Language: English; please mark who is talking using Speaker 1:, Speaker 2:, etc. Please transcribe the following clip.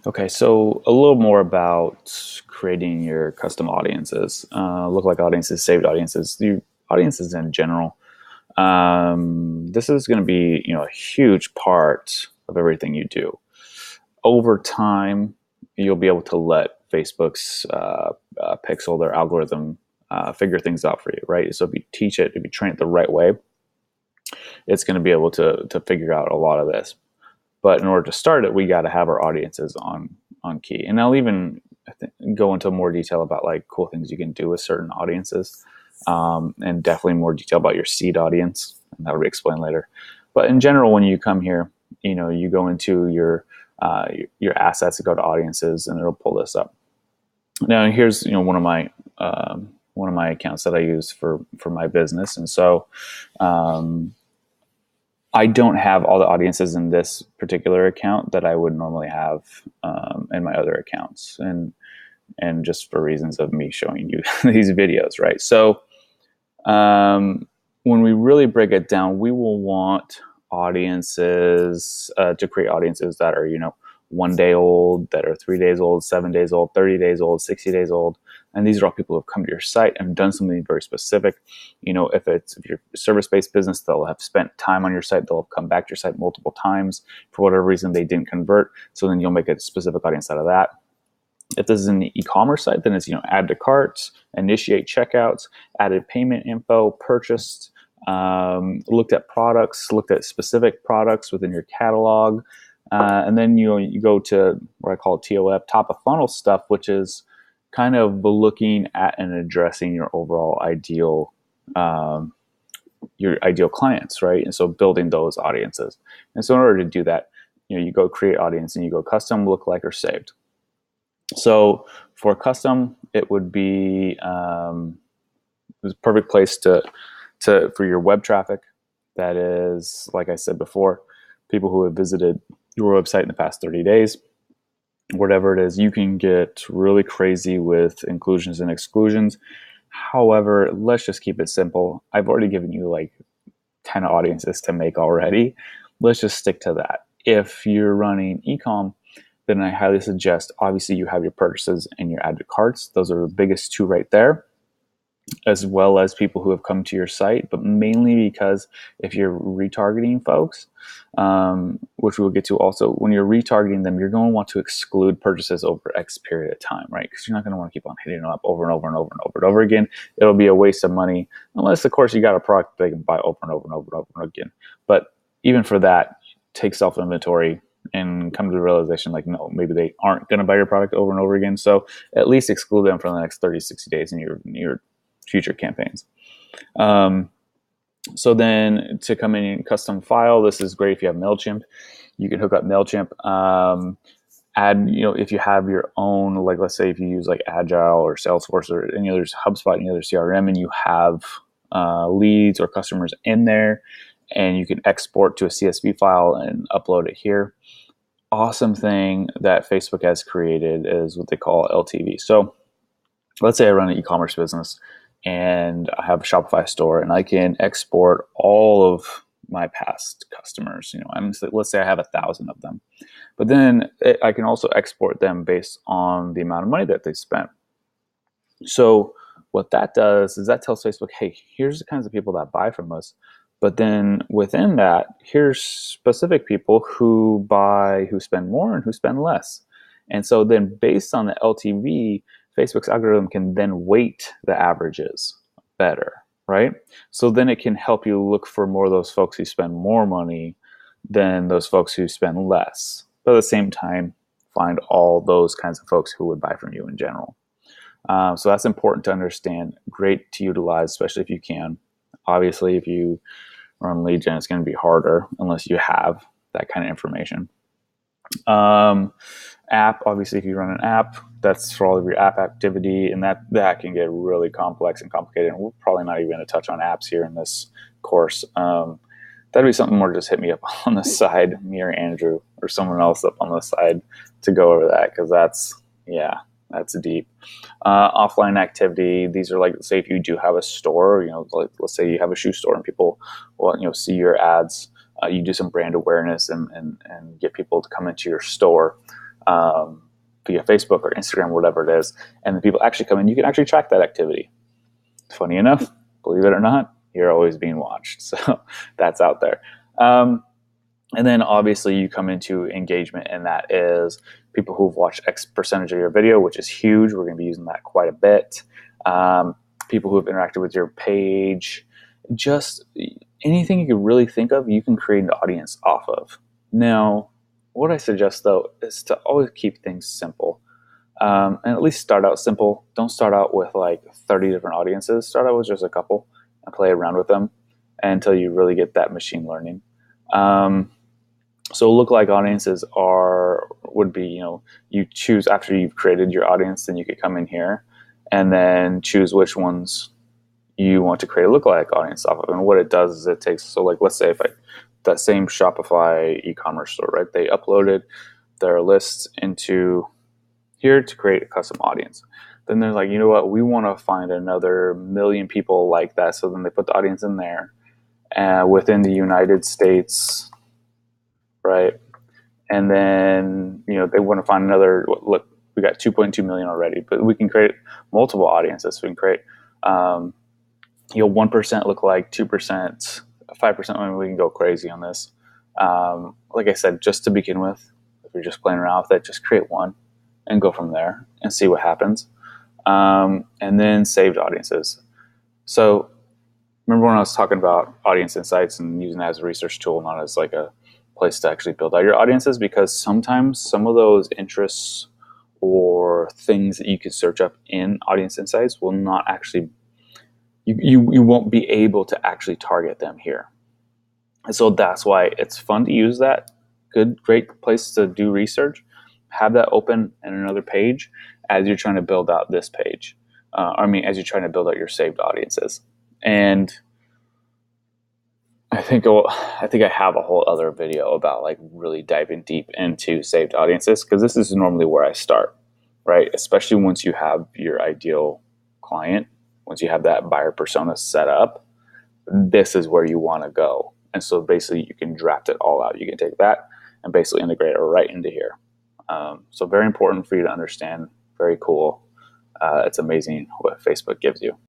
Speaker 1: Okay, so a little more about creating your custom audiences, look-like audiences, saved audiences, your audiences in general. This is going to be, a huge part of everything you do. Over time, you'll be able to let Facebook's pixel, their algorithm, figure things out for you, right? So if you teach it, if you train it the right way, it's going to be able to figure out a lot of this. But in order to start it, we got to have our audiences on key. And I'll even go into more detail about like cool things you can do with certain audiences, and definitely more detail about your seed audience, and that'll be explained later. But in general, when you come here, you go into your assets and go to audiences, and it'll pull this up. Now, here's one of my accounts that I use for my business, and so I don't have all the audiences in this particular account that I would normally have in my other accounts, and just for reasons of me showing you these videos, right? So when we really break it down, we will want audiences to create audiences that are 1 day old, that are 3 days old, 7 days old, 30 days old, 60 days old. And these are all people who have come to your site and done something very specific. If you're a service-based business, they'll have spent time on your site. They'll have come back to your site multiple times. For whatever reason, they didn't convert. So then you'll make a specific audience out of that. If this is an e-commerce site, then it's add to carts, initiate checkouts, added payment info, purchased, looked at products, looked at specific products within your catalog, and then you go to what I call TOF, top of funnel stuff, which is kind of looking at and addressing your ideal clients, right? And so building those audiences. And so in order to do that, you go create audience and you go custom, look like, or saved. So for custom, it would be a perfect place for your web traffic. That is, like I said before, people who have visited your website in the past 30 days, whatever it is. You can get really crazy with inclusions and exclusions. However, let's just keep it simple. I've already given you like 10 audiences to make already. Let's just stick to that. If you're running ecom, then I highly suggest, obviously, you have your purchases and your add to carts. Those are the biggest two right there, as well as people who have come to your site, but mainly because if you're retargeting folks, which we'll get to also, when you're retargeting them, you're going to want to exclude purchases over X period of time, right? Because you're not going to want to keep on hitting them up over and over and over and over and over again. It'll be a waste of money, unless, of course, you got a product they can buy over and over and over and over again. But even for that, take self-inventory and come to the realization, like, no, maybe they aren't going to buy your product over and over again. So at least exclude them for the next 30, 60 days in your future campaigns. So then to come in custom file, this is great if you have MailChimp. You can hook up MailChimp. Add, if you have your own, like, let's say if you use like Agile or Salesforce or any other HubSpot, any other CRM, and you have leads or customers in there, and you can export to a CSV file and upload it here. Awesome thing that Facebook has created is what they call LTV. So let's say I run an e-commerce business and I have a Shopify store, and I can export all of my past customers. Let's say I have 1,000 of them, but then I can also export them based on the amount of money that they spent. So what that does is that tells Facebook, hey, here's the kinds of people that buy from us. But then within that, here's specific people who buy, who spend more and who spend less. And so then based on the LTV, Facebook's algorithm can then weight the averages better, right? So then it can help you look for more of those folks who spend more money than those folks who spend less. But at the same time, find all those kinds of folks who would buy from you in general. So that's important to understand. Great to utilize, especially if you can. Obviously, if you run lead gen, it's going to be harder unless you have that kind of information. App, obviously, if you run an app, that's for all of your app activity, and that can get really complex and complicated. And we're probably not even going to touch on apps here in this course. That'd be something more, just hit me up on the side, me or Andrew or someone else up on the side to go over that, because that's deep. Offline activity, these are like, say if you do have a store, like let's say you have a shoe store and people will see your ads, you do some brand awareness and get people to come into your store. via Facebook or Instagram, whatever it is, and the people actually come in, you can actually track that activity. Funny enough, believe it or not, you're always being watched. So that's out there. And then obviously you come into engagement, and that is people who've watched X percentage of your video, which is huge. We're going to be using that quite a bit. People who have interacted with your page, just anything you can really think of, you can create an audience off of. Now, what I suggest though is to always keep things simple. And at least start out simple. Don't start out with like 30 different audiences. Start out with just a couple and play around with them until you really get that machine learning. So lookalike audiences would be, you choose after you've created your audience, then you could come in here and then choose which ones you want to create a lookalike audience off of. And what it does is it takes, so like, let's say if that same Shopify e-commerce store, right? They uploaded their lists into here to create a custom audience. Then they're like, you know what? We want to find another million people like that. So then they put the audience in there within the United States, right? And then, they want to find another, look, we got 2.2 million already, but we can create multiple audiences. So we can create, 1% lookalike, 2%, 5%. I mean, we can go crazy on this. Like I said, just to begin with, if you're just playing around with it, just create one and go from there and see what happens. And then saved audiences. So remember when I was talking about audience insights and using that as a research tool, not as like a place to actually build out your audiences, because sometimes some of those interests or things that you can search up in audience insights will not actually, you won't be able to actually target them here. And so that's why it's fun to use that. Great place to do research. Have that open in another page as you're trying to build out this page. As you're trying to build out your saved audiences. And I think I have a whole other video about like really diving deep into saved audiences, because this is normally where I start, right? Especially once you have your ideal client, once you have that buyer persona set up, this is where you want to go. And so basically you can draft it all out. You can take that and basically integrate it right into here. So very important for you to understand. Very cool. It's amazing what Facebook gives you.